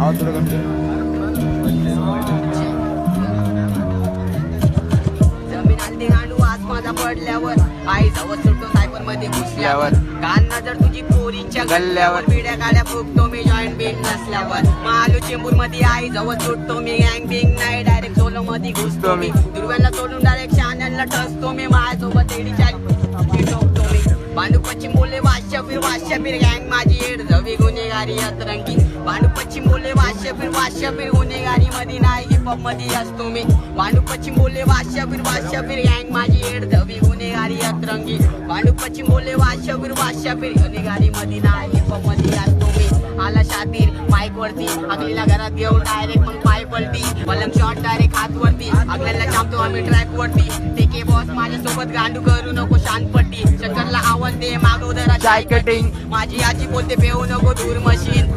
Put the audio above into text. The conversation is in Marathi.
आवाज थोडं कमी. जमीन आलती गांडू आज माझा पडल्यावर आई जवळ सुटतो सायबर मध्ये घुसल्यावर कान नजर तुझी पोरींच्या गल्ल्यावर पिढ्या गाड्या फुकतो मी जॉईंट बिल नसल्यावर मालू चेंबूर मध्ये आई जवळ सुटतो मी गँग बिंग नाही डायरेक्ट सोलो मध्ये घुसतो मी दुर्व्याला सोडून डायरेक्ट शान्याला ठसतो मी माझ्यासोबत एडीच्या ठोकतो मी भांडू पश्चिम बोले वाश्य फिर गँग माझी एड जवी गुन्हेगारी अतरंगी भांडू पश्चिम बोले वाश्य फिर गुन्हेगारी मध्ये नाही हिप हॉप मध्ये असतो मी भांडू पश्चिम बोले वाश्य फिर गँग माझी एड जवी गुन्हेगारी अतरंगी भांडू पश्चिम बोले वाश्य फिर गुन्हेगारी मध्ये नाही हिप हॉप मध्ये असतो मी आला शातीर माईक वरती अगलीला घरात घेऊन डायरेक्ट मग पाय पलटी पलंग शॉट डायरेक्ट हात वरती अगल्याला चापतो आम्ही ट्रॅक वरती टेके बॉस माझ्यासोबत गांडू करू नको शांतपट्टी शंकरला आवाज दे मागव जरा चाय कटिंग माझी आजी बोलते पेऊ नको दूर मशीन